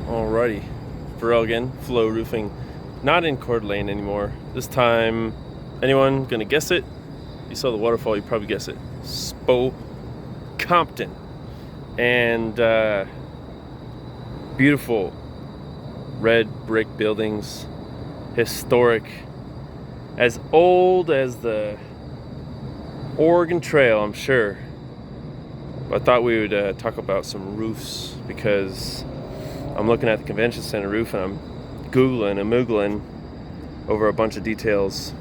Alrighty, Pharrell again, Flow Roofing, not in Coeur d'Alene anymore. This time, anyone gonna guess it? You saw the waterfall, you probably guess it. Spo Compton, and beautiful red brick buildings, historic, as old as the Oregon Trail, I'm sure. But I thought we would talk about some roofs because I'm looking at the convention center roof and I'm Googling and Moogling over a bunch of details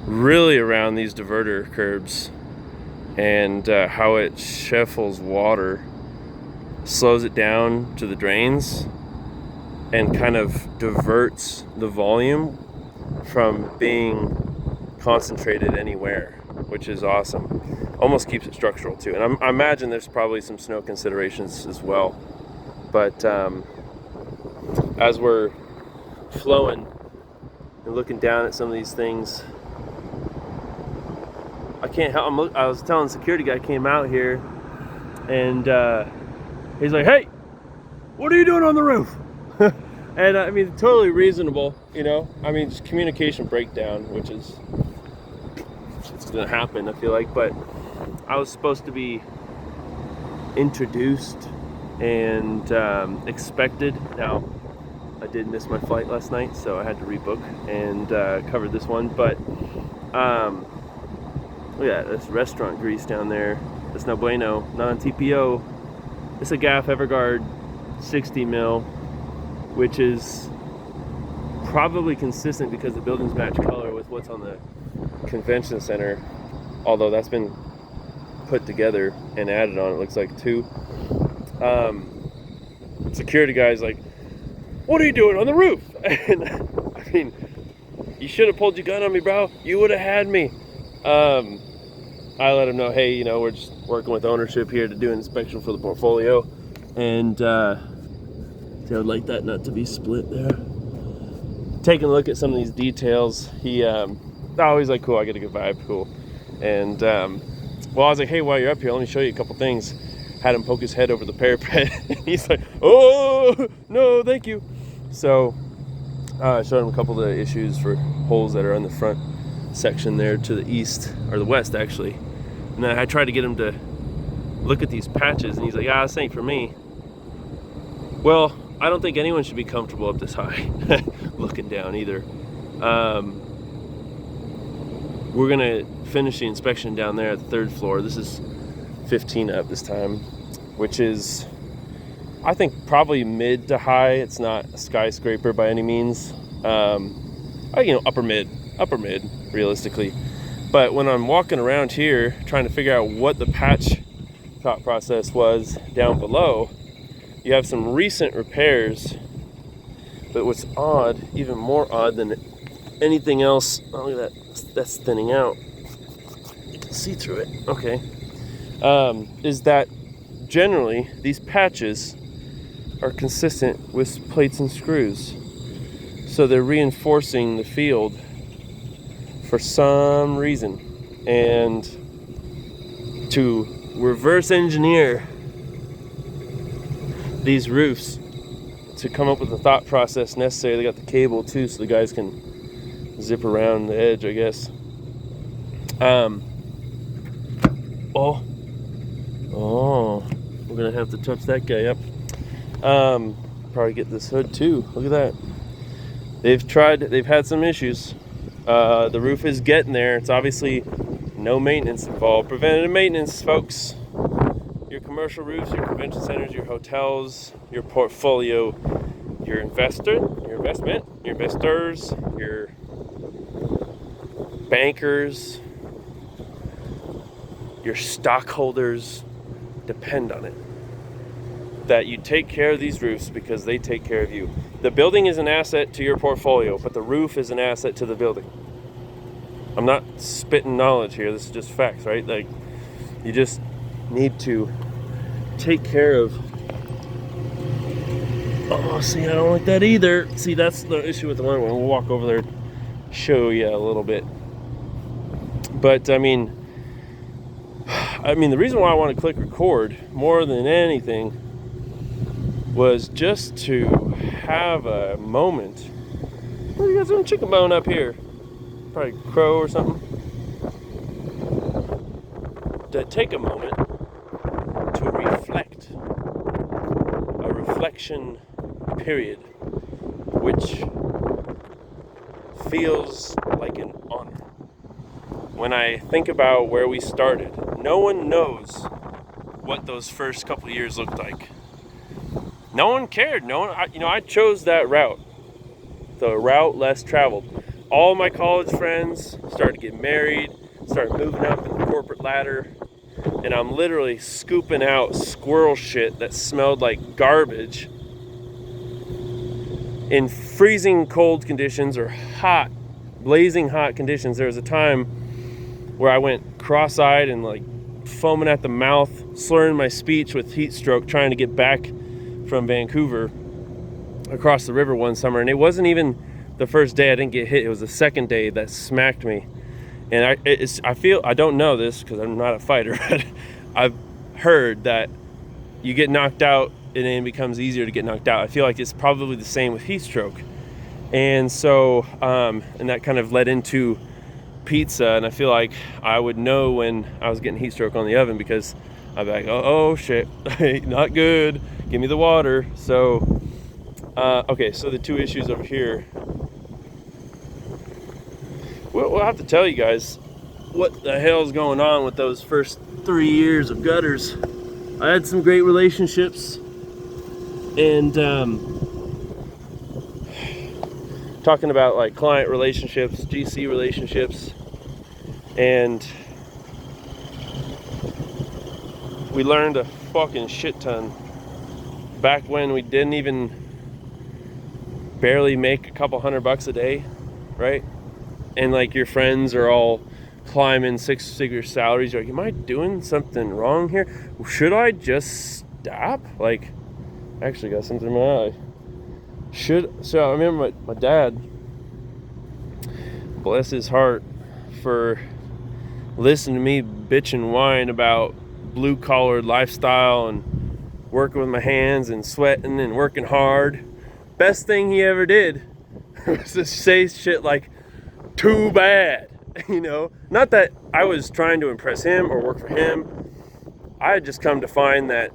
really around these diverter curbs and how it shuffles water, slows it down to the drains, and kind of diverts the volume from being concentrated anywhere, which is awesome. Almost keeps it structural too. And I imagine there's probably some snow considerations as well. But as we're flowing and looking down at some of these things, I can't help. I was telling the security guy came out here, and he's like, "Hey, what are you doing on the roof?" And I mean, totally reasonable, you know. I mean, just communication breakdown, which is it's gonna happen, I feel like. But I was supposed to be introduced and expected. Now, I did miss my flight last night, so I had to rebook and cover this one. But look at this restaurant grease down there. That's no bueno, non-TPO. It's a Gaff Everguard 60 mil, which is probably consistent because the buildings match color with what's on the convention center. Although that's been put together and added on, it looks like too. Security guy's like, "What are you doing on the roof?" And I mean, you should have pulled your gun on me, bro. You would have had me. I let him know, hey, you know, we're just working with ownership here to do an inspection for the portfolio, and they would like that not to be split there. Taking a look at some of these details, he's like, cool, I get a good vibe, cool. And well, I was like, hey, while you're up here, let me show you a couple things. Had him poke his head over the parapet, and he's like, oh, no, thank you. So I showed him a couple of the issues for holes that are on the front section there to the east, or the west actually. And then I tried to get him to look at these patches, and he's like, this ain't for me. Well, I don't think anyone should be comfortable up this high looking down either. We're gonna finish the inspection down there at the third floor. This is 15 up this time, which is, I think, probably mid to high. It's not a skyscraper by any means. Upper mid realistically. But when I'm walking around here trying to figure out what the patch thought process was down below, you have some recent repairs. But what's odd, even more odd than anything else, oh, look at that, that's thinning out. You can see through it. Okay. Is that generally these patches are consistent with plates and screws. So they're reinforcing the field for some reason. And to reverse engineer these roofs to come up with the thought process necessary, they got the cable too, so the guys can zip around the edge, I guess. Oh, we're gonna have to touch that guy up. Probably get this hood too. Look at that. They've had some issues. The roof is getting there. It's obviously no maintenance involved. Preventative maintenance, folks. Your commercial roofs, your convention centers, your hotels, your portfolio, your investment, your investors, your bankers, your stockholders depend on it. That you take care of these roofs because they take care of you. The building is an asset to your portfolio, but the roof is an asset to the building. I'm not spitting knowledge here, this is just facts, right? Like, you just need to take care of. Oh, see, I don't like that either. See, that's the issue with the one. We'll walk over there and show you a little bit. But I mean, the reason why I want to click record more than anything was just to have a moment. Oh, you got some chicken bone up here. Probably crow or something. To take a moment to reflect. A reflection period, which feels like an honor. When I think about where we started, no one knows what those first couple of years looked like. No one cared. I chose that route, the route less traveled. All my college friends started to get married, started moving up in the corporate ladder, and I'm literally scooping out squirrel shit that smelled like garbage in freezing cold conditions or hot, blazing hot conditions. There was a time where I went cross-eyed and like foaming at the mouth, slurring my speech with heat stroke, trying to get back from Vancouver across the river one summer. And it wasn't even the first day I didn't get hit. It was the second day that smacked me. And I don't know this because I'm not a fighter, but I've heard that you get knocked out and it becomes easier to get knocked out. I feel like it's probably the same with heat stroke. And so, and that kind of led into pizza. And I feel like I would know when I was getting heat stroke on the oven because I'd be like, oh shit, not good. Give me the water. So, okay, so the two issues over here. We'll have to tell you guys what the hell's going on with those first 3 years of gutters. I had some great relationships and talking about like client relationships, GC relationships, and we learned a fucking shit ton back when we didn't even barely make a couple $100 a day, right? And like your friends are all climbing 6-figure salaries. You're like, am I doing something wrong here? Should I just stop? Like, I actually got something in my eye. So I remember my dad, bless his heart, for listening to me bitch and whine about blue collar lifestyle and working with my hands and sweating and working hard. Best thing he ever did was to say shit like, too bad, not that I was trying to impress him or work for him. I had just come to find that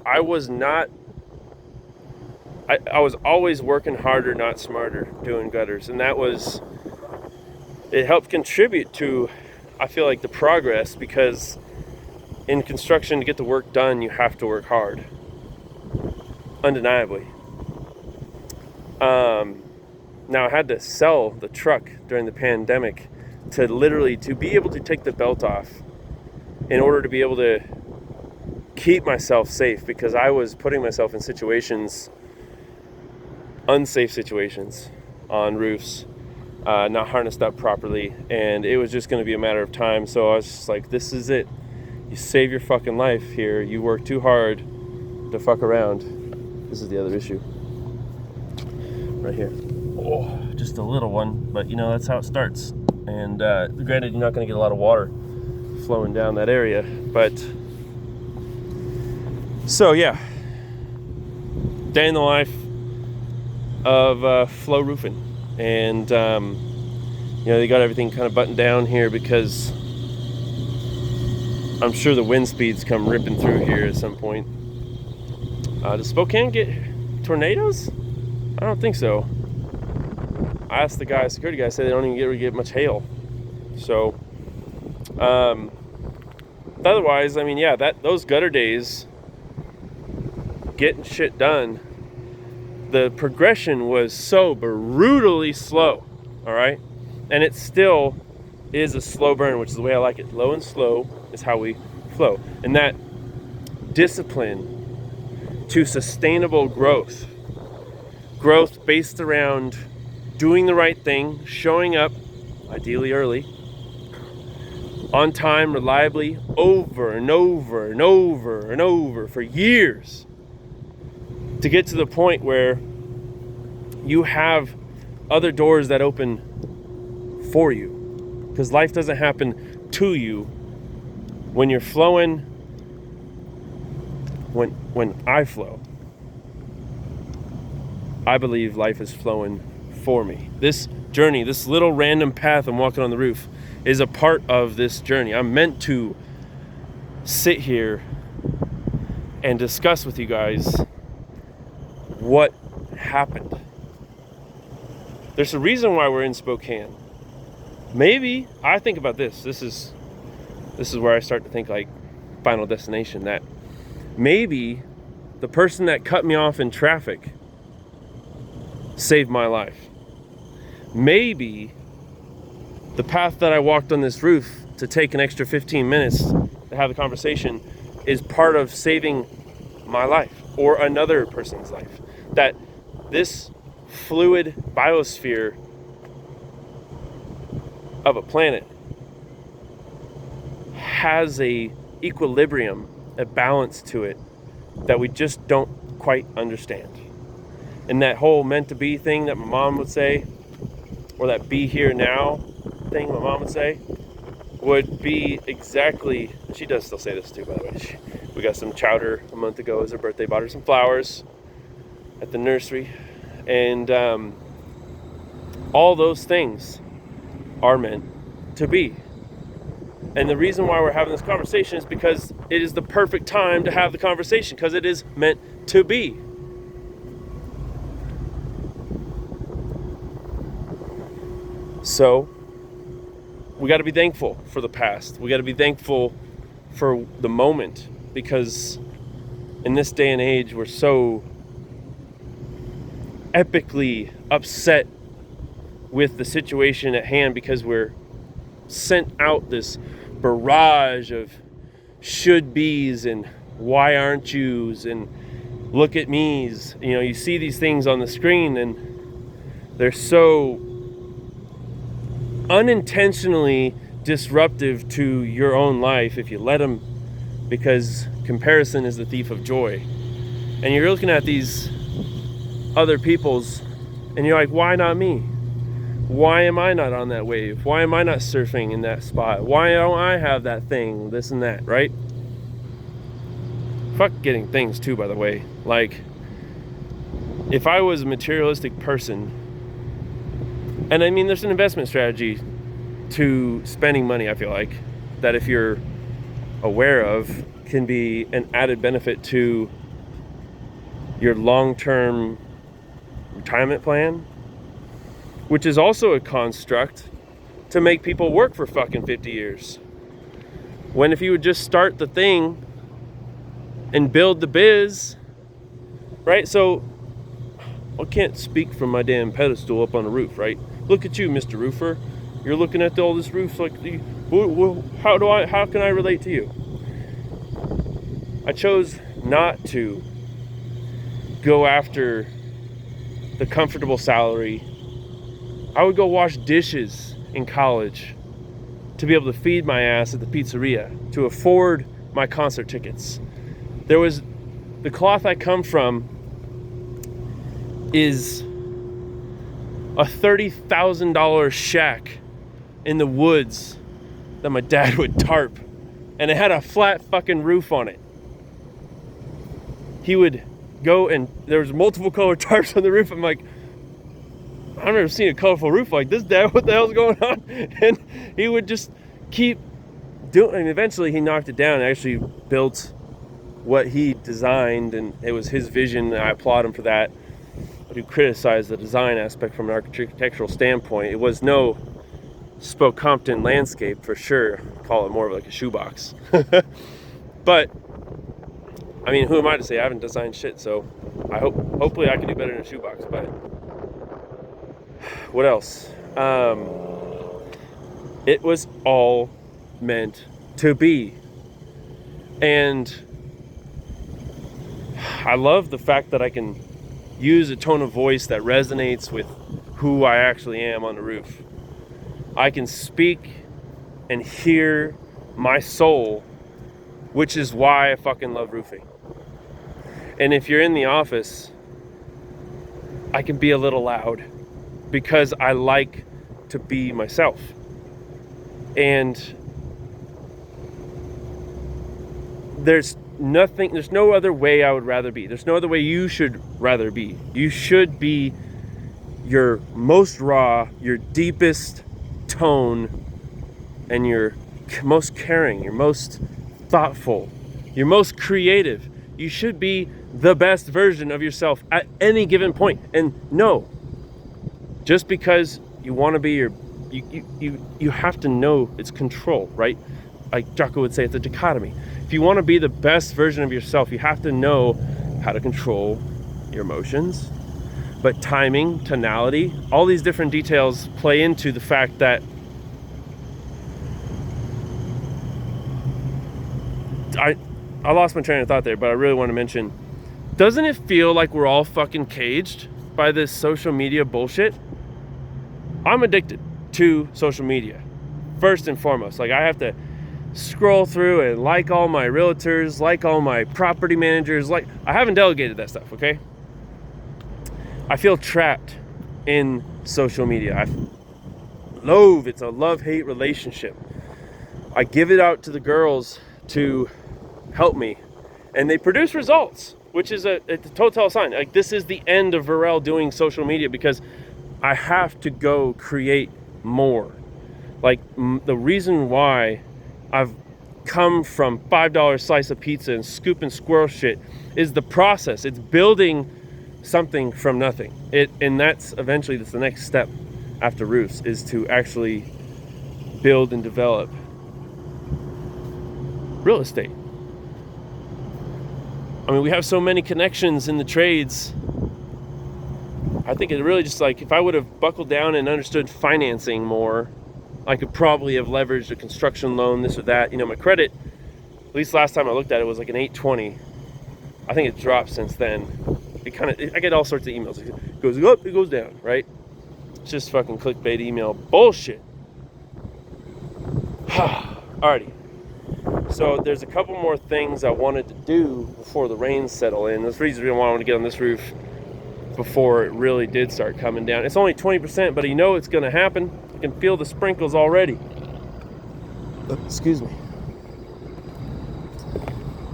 I was always working harder, not smarter, doing gutters. And it helped contribute to, I feel like, the progress, because in construction, to get the work done, you have to work hard, undeniably. Now I had to sell the truck during the pandemic to be able to take the belt off in order to be able to keep myself safe, because I was putting myself in unsafe situations on roofs, not harnessed up properly, and it was just going to be a matter of time. So I was just like, this is it. You save your fucking life here. You work too hard to fuck around. This is the other issue. Right here. Oh, just a little one, but that's how it starts. And granted, you're not going to get a lot of water flowing down that area, but so yeah, day in the life of Flow Roofing. And they got everything kind of buttoned down here because I'm sure the wind speeds come ripping through here at some point. Does Spokane get tornadoes? I don't think so. I asked the security guy, said they don't even get much hail. So, otherwise, those gutter days, getting shit done, the progression was so brutally slow, all right? And it still is a slow burn, which is the way I like it. Low and slow is how we flow. And that discipline to sustainable growth based around doing the right thing, showing up, ideally early, on time, reliably, over and over and over and over for years, to get to the point where you have other doors that open for you. Because life doesn't happen to you. When you're flowing, when I flow, I believe life is flowing for me. This journey, this little random path I'm walking on the roof, is a part of this journey. I'm meant to sit here and discuss with you guys what happened. There's a reason why we're in Spokane. Maybe I think about this. This is where I start to think like Final Destination, that maybe the person that cut me off in traffic saved my life. Maybe the path that I walked on this roof to take an extra 15 minutes to have the conversation is part of saving my life or another person's life. That this fluid biosphere of a planet has a equilibrium, a balance to it that we just don't quite understand. And that whole meant to be thing that my mom would say, or that be here now thing my mom would say, would be exactly, she does still say this too, by the way. We got some chowder a month ago as her birthday, bought her some flowers at the nursery. And all those things are meant to be. And the reason why we're having this conversation is because it is the perfect time to have the conversation, because it is meant to be. So we got to be thankful for the past. We got to be thankful for the moment, because in this day and age, we're so epically upset with the situation at hand, because we're sent out this barrage of should be's and why aren't yous and look at me's. You know, you see these things on the screen and they're so unintentionally disruptive to your own life if you let them, because comparison is the thief of joy. And you're looking at these other people's and you're like, why not me? Why am I not on that wave? Why am I not surfing in that spot? Why don't I have that thing, this and that, right? Fuck getting things too, by the way. Like, if I was a materialistic person, and I mean, there's an investment strategy to spending money, I feel like, that if you're aware of, can be an added benefit to your long-term retirement plan, which is also a construct to make people work for fucking 50 years. When if you would just start the thing and build the biz, right? So I can't speak from my damn pedestal up on the roof, right? Look at you, Mr. Roofer. You're looking at all this roof like, how can I relate to you? I chose not to go after the comfortable salary. I would go wash dishes in college to be able to feed my ass at the pizzeria, to afford my concert tickets. The cloth I come from is a $30,000 shack in the woods that my dad would tarp, and it had a flat fucking roof on it. He would go and there was multiple colored tarps on the roof. I'm like, I've never seen a colorful roof like this, Dad. What the hell's going on? And he would just keep doing, and eventually he knocked it down and actually built what he designed, and it was his vision, and I applaud him for that. But he criticized the design aspect from an architectural standpoint. It was no Spokompton landscape for sure. Call it more of like a shoebox. But I mean, who am I to say? I haven't designed shit, so hopefully I can do better in a shoebox. But what else? It was all meant to be. And I love the fact that I can use a tone of voice that resonates with who I actually am on the roof. I can speak and hear my soul, which is why I fucking love roofing. And if you're in the office, I can be a little loud because I like to be myself. And there's there's no other way I would rather be. There's no other way you should rather be. You should be your most raw, your deepest tone, and your most caring, your most thoughtful, your most creative. You should be the best version of yourself at any given point. And no, just because you want to be you have to know it's control, right? Like Jocko would say, it's a dichotomy. If you want to be the best version of yourself, you have to know how to control your emotions. But timing, tonality, all these different details play into the fact that I lost my train of thought there, but I really want to mention, doesn't it feel like we're all fucking caged by this social media bullshit? I'm addicted to social media, first and foremost. Like, I have to scroll through and like all my realtors, like all my property managers, like, I haven't delegated that stuff, okay? I feel trapped in social media. It's a love-hate relationship. I give it out to the girls to help me, and they produce results, which is a total sign. Like, this is the end of Varel doing social media, because I have to go create more. Like, the reason why I've come from $5 slice of pizza and scoop and squirrel shit is the process. It's building something from nothing. And that's the next step after roofs, is to actually build and develop real estate. I mean, we have so many connections in the trades. I think it really just, like, if I would have buckled down and understood financing more, I could probably have leveraged a construction loan, this or that. You know, my credit, at least last time I looked at it, was like an 820. I think it dropped since then. I get all sorts of emails. It goes up, it goes down, right? It's just fucking clickbait email bullshit. Alrighty. So there's a couple more things I wanted to do before the rains settle in. That's the reason why I want to get on this roof before it really did start coming down. It's only 20%, but you know it's going to happen. You can feel the sprinkles already. Excuse me.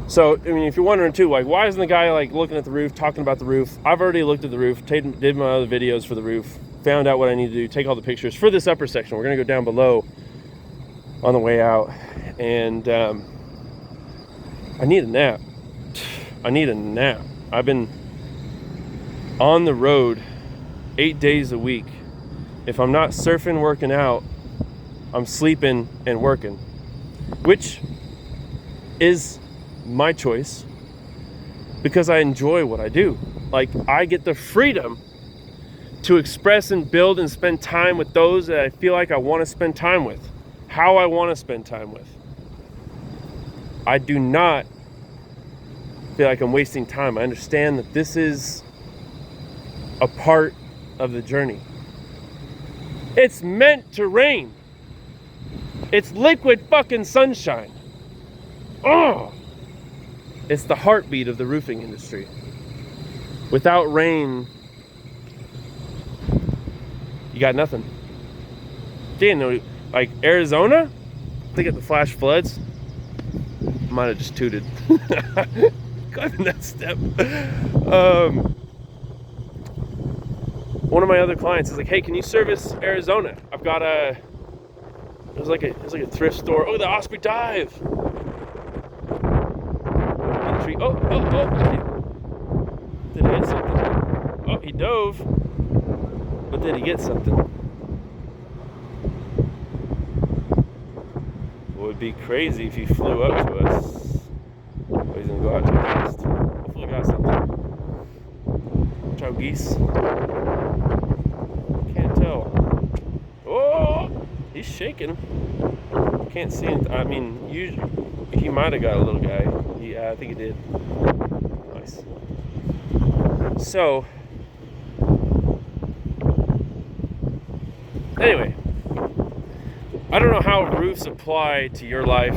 So, I mean, if you're wondering too, like, why isn't the guy, like, looking at the roof, talking about the roof? I've already looked at the roof, did my other videos for the roof, found out what I need to do, take all the pictures for this upper section. We're going to go down below on the way out. And I need a nap. I've been on the road 8 days a week. If I'm not surfing, working out, I'm sleeping and working, which is my choice, because I enjoy what I do. Like, I get the freedom to express and build and spend time with those that I feel like I want to spend time with, how I want to spend time with. I do not feel like I'm wasting time. I understand that this is a part of the journey. It's meant to rain. It's liquid fucking sunshine. Oh! It's the heartbeat of the roofing industry. Without rain, you got nothing. Didn't know, like Arizona, they get the flash floods. Might have just tooted. Climbing that step. One of my other clients is like, "Hey, can you service Arizona? I've got it's like a thrift store. Oh, the Osprey Dive. Oh. Did he get something? Oh, he dove. But did he get something? It would be crazy if he flew up to us. Oh, he's gonna go out too fast. Hopefully he got something. Watch out, geese. Can't tell. Oh! He's shaking. Can't see him. I mean, usually he might have got a little guy. Yeah, I think he did. Nice. So, anyway, I don't know how roofs apply to your life,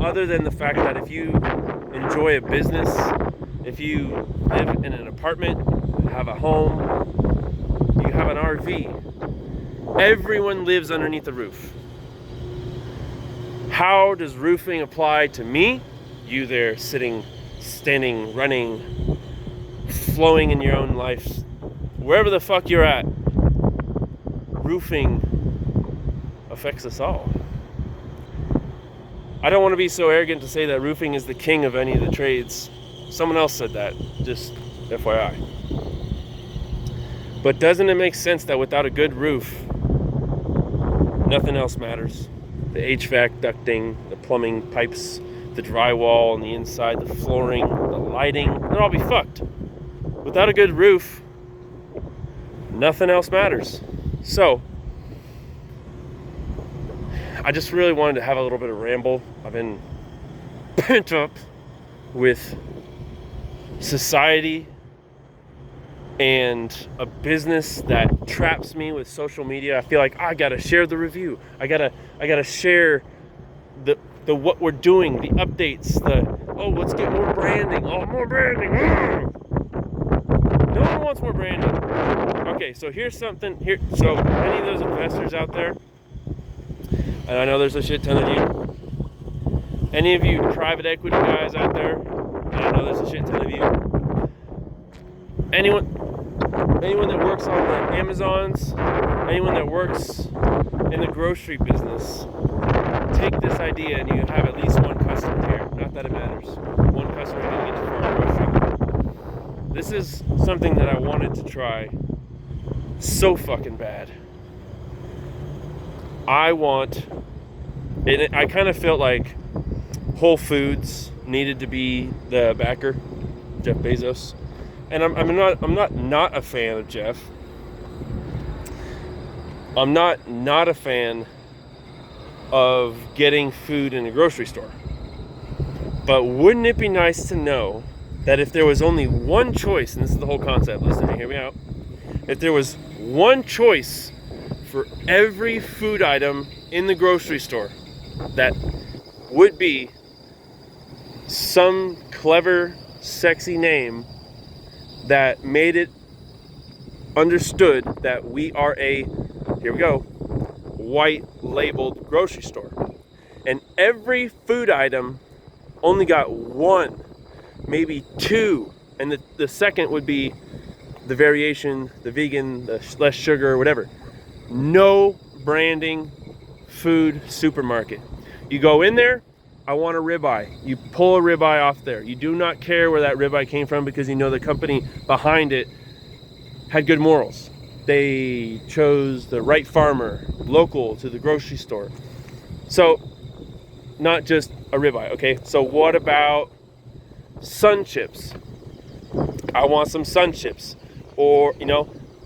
other than the fact that if you enjoy a business, if you live in an apartment, have a home, you have an RV, everyone lives underneath a roof. How does roofing apply to me? you there sitting, standing, running, flowing in your own life, wherever the fuck you're at, roofing affects us all. I don't want to be so arrogant to say that roofing is the king of any of the trades. Someone else said that, just FYI. But doesn't it make sense that without a good roof, nothing else matters? The HVAC ducting, the plumbing pipes, the drywall on the inside, the flooring, the lighting, they'll all be fucked. Without a good roof, nothing else matters. So, I just really wanted to have a little bit of ramble. I've been pent up with society and a business that traps me with social media. I feel like I gotta share the review. I gotta share the what we're doing, the updates, let's get more branding. Oh, more branding. No one wants more branding. Okay, so here's something here. So any of those investors out there, and I know there's a shit ton of you. Any of you private equity guys out there, and I know there's a shit ton of you. Anyone that works on the Amazons, anyone that works in the grocery business, take this idea and you have at least one customer here. Not that it matters. One customer can get you for a grocery. This is something that I wanted to try so fucking bad. I kind of felt like Whole Foods needed to be the backer, Jeff Bezos. And I'm not a fan of Jeff. I'm not a fan of getting food in a grocery store. But wouldn't it be nice to know that if there was only one choice, and this is the whole concept, listen, hear me out. If there was one choice for every food item in the grocery store, that would be some clever, sexy name that made it understood that we are a, here we go, white labeled grocery store. And every food item only got one, maybe two, and the second would be the variation, the vegan, the less sugar, whatever. No branding food supermarket. You go in there, I want a ribeye. You pull a ribeye off there. You do not care where that ribeye came from because you know the company behind it had good morals. They chose the right farmer, local to the grocery store. So, not just a ribeye, okay? So what about sun chips? I want some sun chips. Or,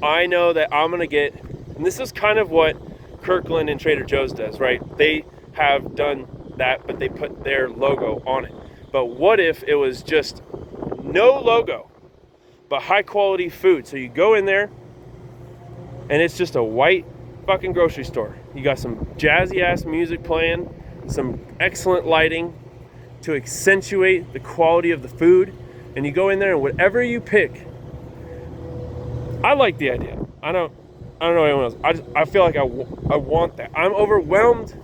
I know that I'm gonna get, and this is kind of what Kirkland and Trader Joe's does, right? They have done that, but they put their logo on it. But what if it was just no logo, but high quality food? So you go in there, and it's just a white fucking grocery store. You got some jazzy ass music playing, some excellent lighting to accentuate the quality of the food, and you go in there and whatever you pick, I like the idea. I don't know anyone else. I feel like I want that. I'm overwhelmed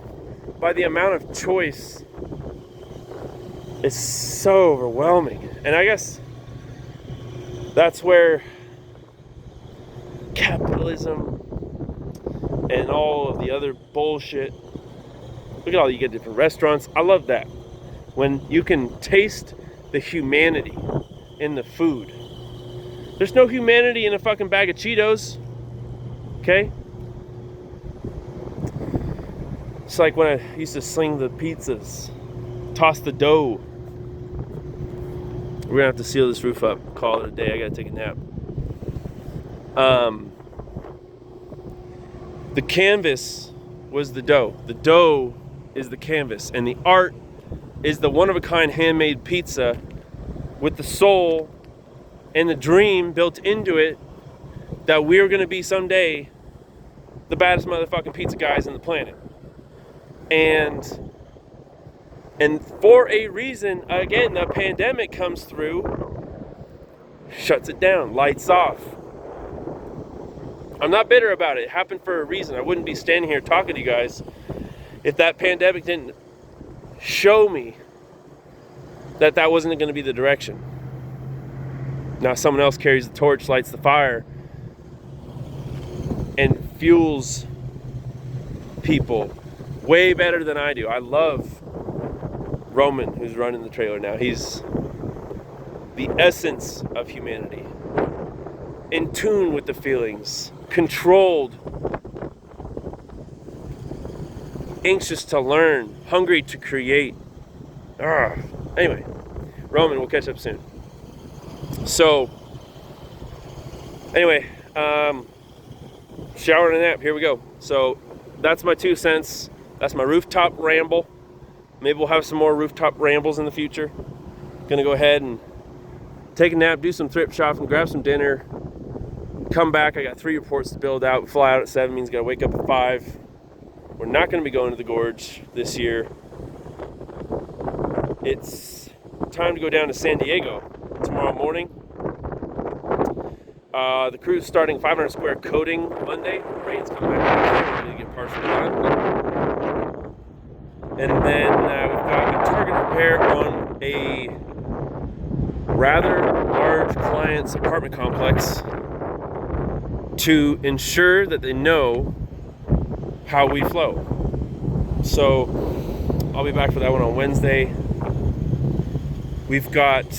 by the amount of choice. It's so overwhelming. And I guess that's where capitalism and all of the other bullshit. Look at all you get different restaurants. I love that. When you can taste the humanity in the food. There's no humanity in a fucking bag of Cheetos. Okay? It's like when I used to sling the pizzas, toss the dough. We're gonna have to seal this roof up, call it a day. I gotta take a nap. The canvas was the dough. The dough is the canvas, and the art is the one-of-a-kind handmade pizza with the soul and the dream built into it that we're gonna be someday the baddest motherfucking pizza guys on the planet. And for a reason, again, the pandemic comes through, shuts it down, lights off. I'm not bitter about it. It happened for a reason. I wouldn't be standing here talking to you guys if that pandemic didn't show me that wasn't going to be the direction. Now someone else carries the torch, lights the fire, and fuels people way better than I do. I love Roman, who's running the trailer now. He's the essence of humanity. In tune with the feelings, controlled, anxious to learn, hungry to create. Anyway, Roman, we'll catch up soon. So, anyway, shower and a nap, here we go. So, that's my 2 cents. That's my rooftop ramble. Maybe we'll have some more rooftop rambles in the future. Gonna go ahead and take a nap, do some thrift shopping, grab some dinner, come back. I got 3 reports to build out. Fly out at 7 means gotta wake up at 5. We're not gonna be going to the gorge this year. It's time to go down to San Diego tomorrow morning. The crew's starting 500 square coating Monday. Rain's coming back. We're gonna get partially done. And then we've got a target repair on a rather large client's apartment complex to ensure that they know how we flow. So I'll be back for that one on Wednesday. We've got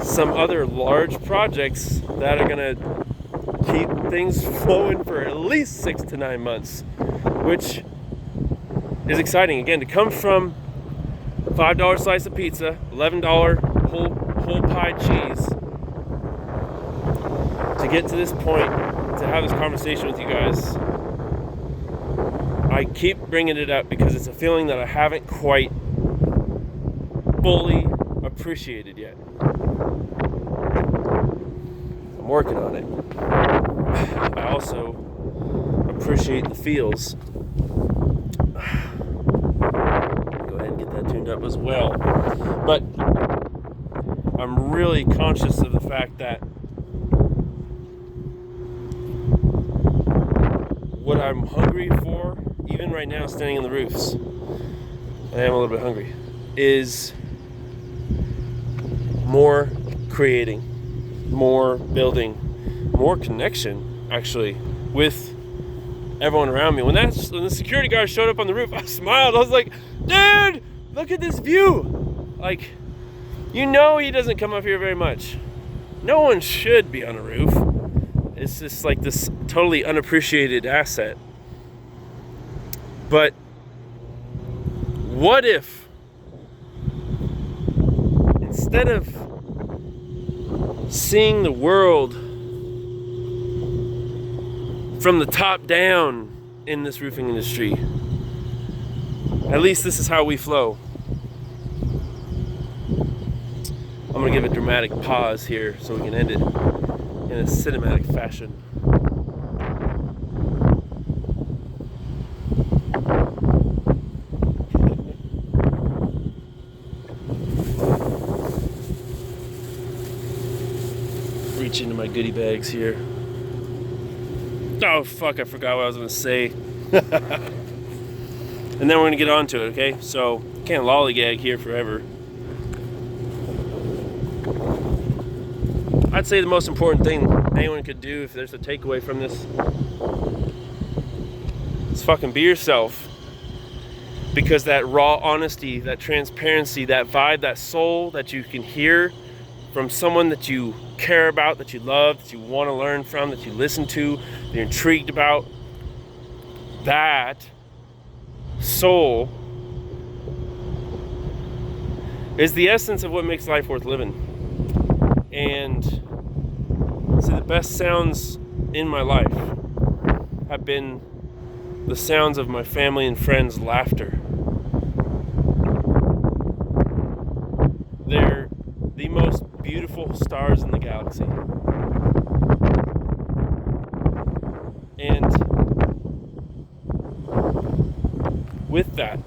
some other large projects that are gonna keep things flowing for at least 6 to 9 months, which is exciting. Again, to come from $5 slice of pizza, $11 whole pie cheese, to get to this point, to have this conversation with you guys. I keep bringing it up because it's a feeling that I haven't quite fully appreciated yet. I'm working on it. I also appreciate the feels. Go ahead and get that tuned up as well. But I'm really conscious of the fact that what I'm hungry for, even right now standing in the roofs, I am a little bit hungry, is more creating, more building, more connection, actually, with everyone around me. When the security guard showed up on the roof, I smiled. I was like, dude, look at this view. Like, you know he doesn't come up here very much. No one should be on a roof. It's just like this totally unappreciated asset. But what if, instead of seeing the world from the top down in this roofing industry, at least this is how we flow. I'm gonna give a dramatic pause here so we can end it in a cinematic fashion. Reach into my goodie bags here. Oh fuck, I forgot what I was gonna say. And then we're gonna get on to it, okay? So, can't lollygag here forever. I'd say the most important thing anyone could do, if there's a takeaway from this, is fucking be yourself. Because that raw honesty, that transparency, that vibe, that soul that you can hear from someone that you care about, that you love, that you want to learn from, that you listen to, that you're intrigued about, that soul is the essence of what makes life worth living. And so the best sounds in my life have been the sounds of my family and friends' laughter. They're the most beautiful stars in the galaxy. And with that,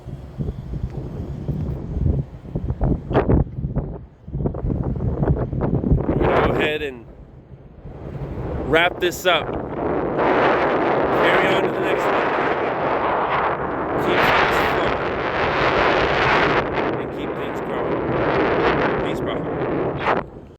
we're gonna go ahead and wrap this up. Carry on to the next one.